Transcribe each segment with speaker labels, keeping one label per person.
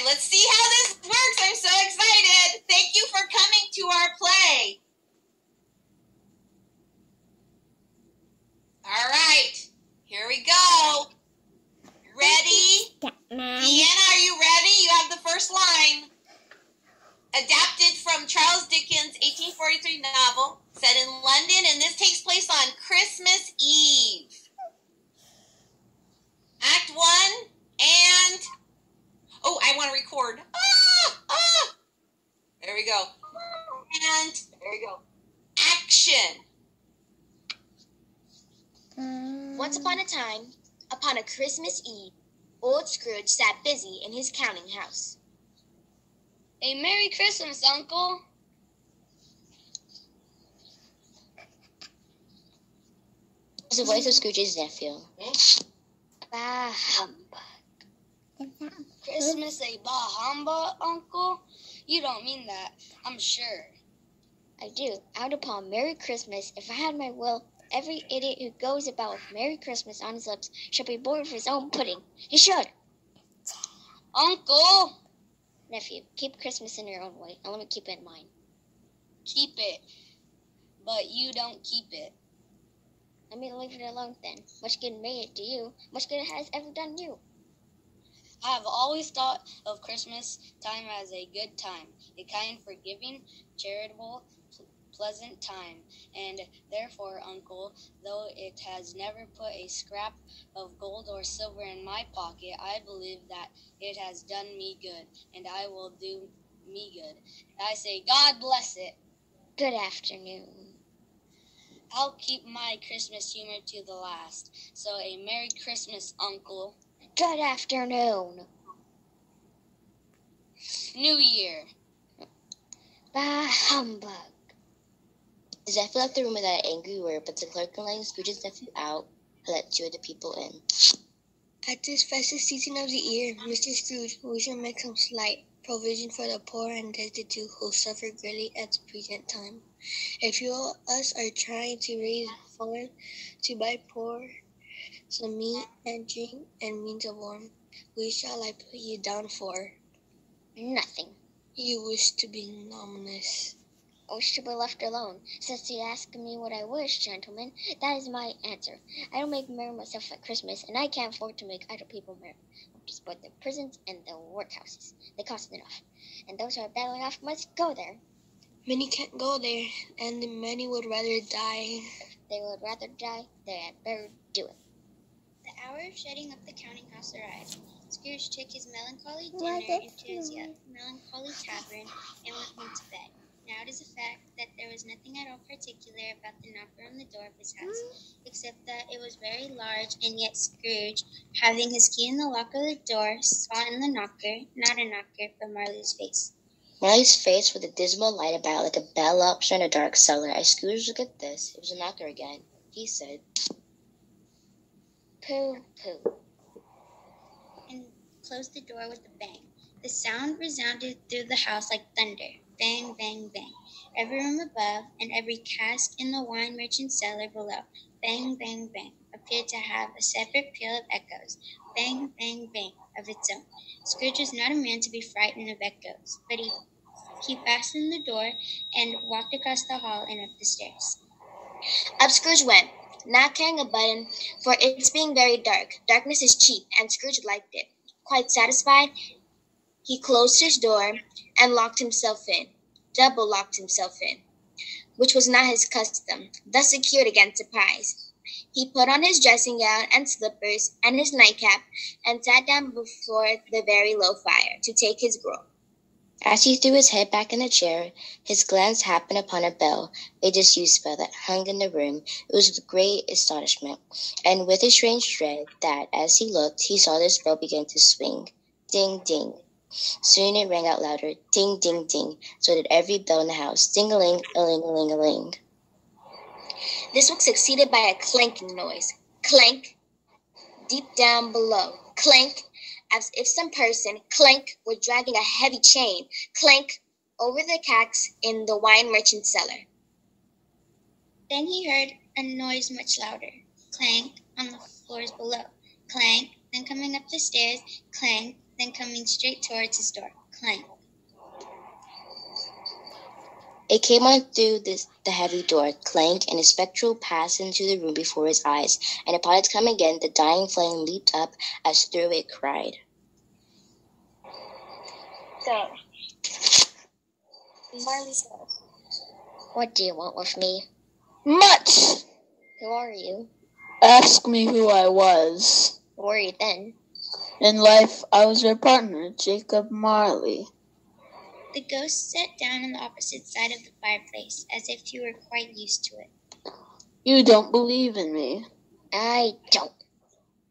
Speaker 1: right, let's see how this works. I'm so excited. Thank you for coming to our play. All right, here we go. Ready? Deanna, are you ready? You have the first line. Adapted from Charles Dickens' 1843 novel, set in London, and this takes place on Christmas Eve. Act 1, and... Oh, I want to record. There we go. And there we go. Action.
Speaker 2: Once upon a time, upon a Christmas Eve, old Scrooge sat busy in his counting house.
Speaker 3: A Merry Christmas, Uncle.
Speaker 2: It was the voice of Scrooge's nephew.
Speaker 3: Bah humbug. Christmas a bah humbug, Uncle? You don't mean that, I'm sure.
Speaker 2: I do. Out upon Merry Christmas, if I had my will, every idiot who goes about with Merry Christmas on his lips shall be born for his own pudding. He should.
Speaker 3: Uncle!
Speaker 2: Nephew, keep Christmas in your own way, and let me keep it in mine.
Speaker 3: Keep it, but you don't keep it.
Speaker 2: Let me leave it alone then. Much good may it do you. Much good it has ever done you.
Speaker 3: I have always thought of Christmas time as a good time, a kind, forgiving, charitable, pleasant time, and therefore, Uncle, though it has never put a scrap of gold or silver in my pocket, I believe that it has done me good, and I will do me good. I say, God bless it.
Speaker 2: Good afternoon.
Speaker 3: I'll keep my Christmas humor to the last. So a Merry Christmas, Uncle.
Speaker 2: Good afternoon.
Speaker 3: New Year.
Speaker 2: Bah humbug.
Speaker 4: His nephew left the room with an angry word, but the clerk, letting Scrooge's nephew out, let two of the people in.
Speaker 5: At this festive season of the year, Mr. Scrooge, we shall make some slight provision for the poor and destitute who suffer greatly at the present time. A few of us are trying to raise funds to buy poor some meat and drink and means of warmth. We shall I put you down for?
Speaker 2: Nothing.
Speaker 5: You wish to be anonymous.
Speaker 2: I wish to be left alone. Since you ask me what I wish, gentlemen, that is my answer. I don't make merry myself at Christmas, and I can't afford to make other people merry. Just both the prisons and the workhouses. They cost enough. And those who are badly off must go there.
Speaker 5: Many can't go there, and many would rather die.
Speaker 2: If they would rather die, they had better do it.
Speaker 6: The hour of shutting up the counting house arrived. Scrooge took his melancholy dinner into his melancholy tavern and went home to bed. Now it is a fact that there was nothing at all particular about the knocker on the door of his house, except that it was very large, and yet Scrooge, having his key in the lock of the door, saw in the knocker, not a knocker, but Marley's face.
Speaker 4: Marley's face with a dismal light about like a bell lobster in a dark cellar. As Scrooge looked at this, it was a knocker again. He said,
Speaker 2: Pooh, pooh.
Speaker 6: And closed the door with a bang. The sound resounded through the house like thunder. Bang, bang, bang. Every room above and every cask in the wine merchant's cellar below, bang, bang, bang, appeared to have a separate peal of echoes, bang, bang, bang, of its own. Scrooge was not a man to be frightened of echoes, but he fastened the door and walked across the hall and up the stairs.
Speaker 2: Up Scrooge went, not caring a button, for it's being very dark. Darkness is cheap, and Scrooge liked it. Quite satisfied, he closed his door and locked himself in, double locked himself in, which was not his custom, thus secured against surprise. He put on his dressing gown and slippers and his nightcap and sat down before the very low fire to take his gruel.
Speaker 4: As he threw his head back in the chair, his glance happened upon a bell, a disused bell that hung in the room. It was with great astonishment, and with a strange dread, that, as he looked, he saw this bell begin to swing. Ding, ding. Soon it rang out louder, ding, ding, ding, so did every bell in the house, ding-a-ling, a-ling-a-ling-a-ling.
Speaker 2: This was succeeded by a clanking noise, clank, deep down below, clank, as if some person, clank, were dragging a heavy chain, clank, over the casks in the wine merchant's cellar.
Speaker 6: Then he heard a noise much louder, clank, on the floors below, clank, then coming up the stairs, clank, then coming straight towards his door. Clank.
Speaker 4: It came on through the heavy door, clank, and a spectral passed into the room before his eyes, and upon its coming again, the dying flame leaped up as through it cried.
Speaker 2: So, Marley says, "What do you want with me?"
Speaker 5: Much!
Speaker 2: "Who are you?"
Speaker 5: Ask me who I was.
Speaker 2: "Who are you then?"
Speaker 5: In life, I was your partner, Jacob Marley.
Speaker 6: The ghost sat down on the opposite side of the fireplace, as if he were quite used to it.
Speaker 5: You don't believe in me.
Speaker 2: "I don't."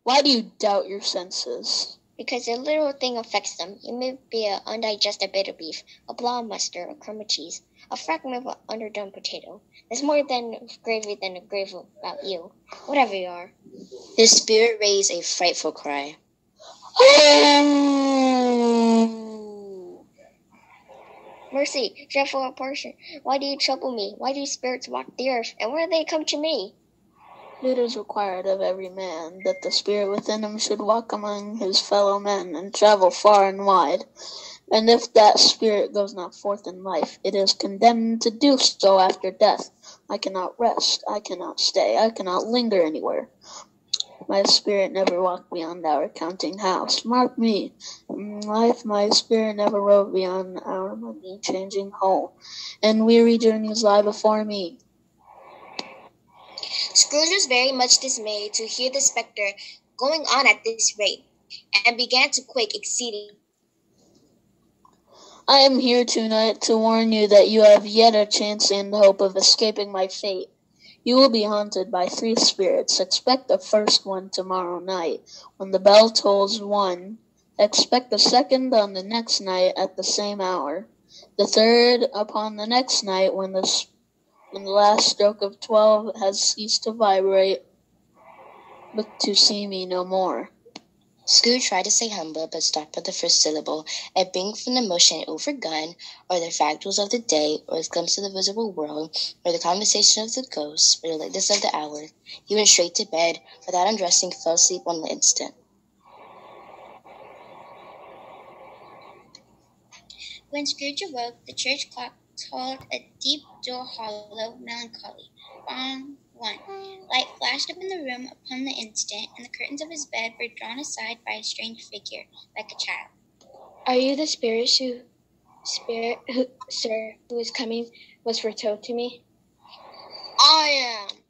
Speaker 5: Why do you doubt your senses?
Speaker 2: "Because a little thing affects them. You may be an undigested bit of beef, a blob of mustard, a crumb of cheese, a fragment of an underdone potato. There's more than gravy than a grave about you, whatever you are."
Speaker 4: His spirit raised a frightful cry.
Speaker 2: "Mercy, dreadful abortion, why do you trouble me? Why do spirits walk the earth, and why do they come to me?"
Speaker 5: It is required of every man that the spirit within him should walk among his fellow men and travel far and wide. And if that spirit goes not forth in life, it is condemned to do so after death. I cannot rest, I cannot stay, I cannot linger anywhere. My spirit never walked beyond our counting house. Mark me, in life my spirit never roved beyond our money-changing hole, and weary journeys lie before me.
Speaker 2: Scrooge was very much dismayed to hear the spectre going on at this rate, and began to quake exceedingly.
Speaker 5: I am here tonight to warn you that you have yet a chance and hope of escaping my fate. You will be haunted by 3 spirits. Expect the first one tomorrow night, when the bell tolls 1. Expect the second on the next night at the same hour. The third upon the next night, when the last stroke of 12 has ceased to vibrate, but to see me no more."
Speaker 4: Scrooge tried to say humble, but stopped at the first syllable, and being from the motion overgun, or the fractals of the day, or his glimpse of the visible world, or the conversation of the ghosts, or the lateness of the hour, he went straight to bed, without undressing, fell asleep on the instant.
Speaker 6: When Scrooge awoke, the church clock tolled a deep, dull, hollow, melancholy. Bong, 1. Light flashed up in the room upon the instant, and the curtains of his bed were drawn aside by a strange figure, like a child.
Speaker 7: "Are you the spirit sir, who is coming, was foretold to me?"
Speaker 5: I am.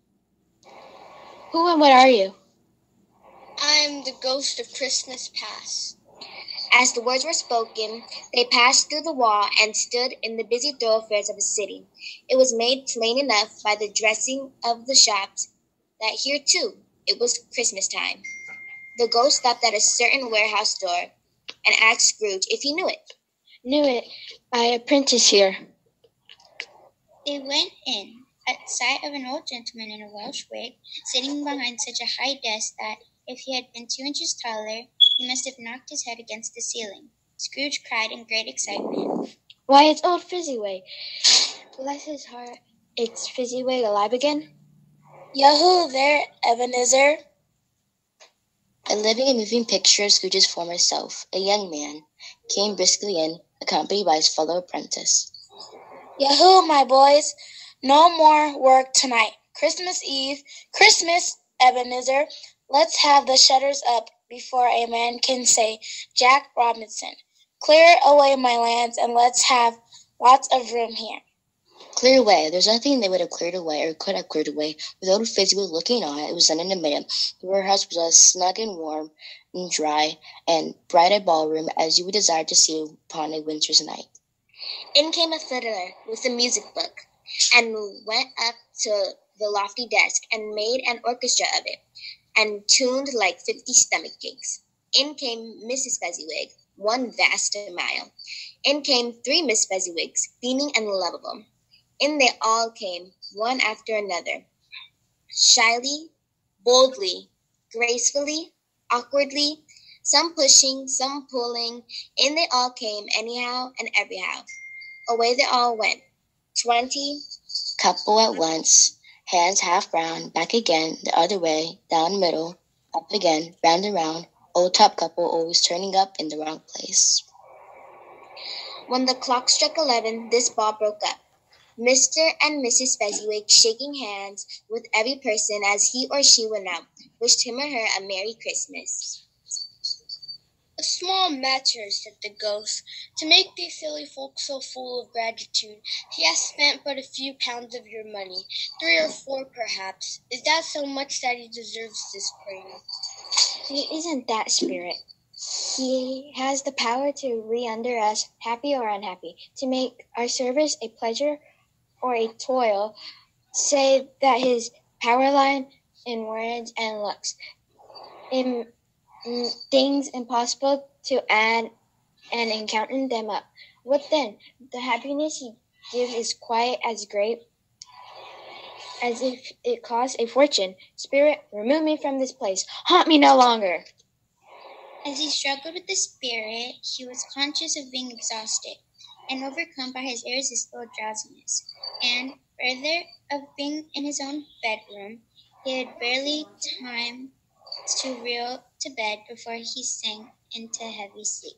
Speaker 7: "Who and what are you?"
Speaker 5: I am the ghost of Christmas past.
Speaker 2: As the words were spoken, they passed through the wall and stood in the busy thoroughfares of a city. It was made plain enough by the dressing of the shops that here, too, it was Christmas time. The ghost stopped at a certain warehouse door and asked Scrooge if he knew it.
Speaker 7: "Knew it. I apprentice here."
Speaker 6: They went in, at sight of an old gentleman in a Welsh wig, sitting behind such a high desk that, if he had been 2 inches taller, he must have knocked his head against the ceiling. Scrooge cried in great excitement.
Speaker 7: "Why, it's old Fezziwig. Bless his heart. It's Fezziwig alive again?"
Speaker 5: Yahoo there, Ebenezer.
Speaker 4: A living and moving picture of Scrooge's former self, a young man, came briskly in, accompanied by his fellow apprentice.
Speaker 5: Yahoo, my boys. No more work tonight. Christmas Eve. Christmas, Ebenezer. Let's have the shutters up before a man can say, Jack Robinson. Clear away my lands, and let's have lots of room here.
Speaker 4: Clear away. There's nothing they would have cleared away or could have cleared away. With old Fezziwig looking on, it was done in a minute. The warehouse was as snug and warm and dry and bright a ballroom as you would desire to see upon a winter's night.
Speaker 2: In came a fiddler with a music book, and went up to the lofty desk and made an orchestra of it, and tuned like 50 stomach aches. In came Mrs. Fezziwig, one vast smile. In came 3 Miss Fezziwigs, beaming and lovable. In they all came, one after another, shyly, boldly, gracefully, awkwardly, some pushing, some pulling. In they all came, anyhow and everyhow. Away they all went, 20.
Speaker 4: Couple at once, hands half round, back again, the other way, down middle, up again, round and round, old-top couple always turning up in the wrong place.
Speaker 2: When the clock struck 11, this ball broke up. Mr. and Mrs. Fezziwig, shaking hands with every person as he or she went out, wished him or her a Merry Christmas.
Speaker 5: A small matter, said the ghost. To make these silly folks so full of gratitude, he has spent but a few pounds of your money, 3 or 4 perhaps. Is that so much that he deserves this praise?
Speaker 7: It isn't that, Spirit. He has the power to render us happy or unhappy, to make our service a pleasure or a toil. Say that his power lies in words and looks, in things impossible to add and in counting them up. What then? The happiness he gives is quite as great as if it cost a fortune. Spirit, remove me from this place. Haunt me no longer.
Speaker 6: As he struggled with the spirit, he was conscious of being exhausted and overcome by his irresistible drowsiness. And further, of being in his own bedroom, he had barely time to reel to bed before he sank into heavy sleep.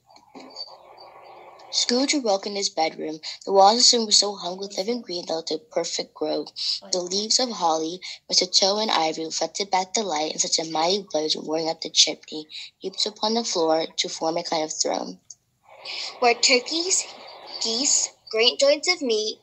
Speaker 4: Scrooge awoke in his bedroom. The walls of his room were so hung with living green that it looked a perfect grove. The leaves of holly, mistletoe, and ivy reflected back the light in such a mighty blaze roaring up the chimney, heaped upon the floor to form a kind of throne.
Speaker 2: Where turkeys, geese, great joints of meat,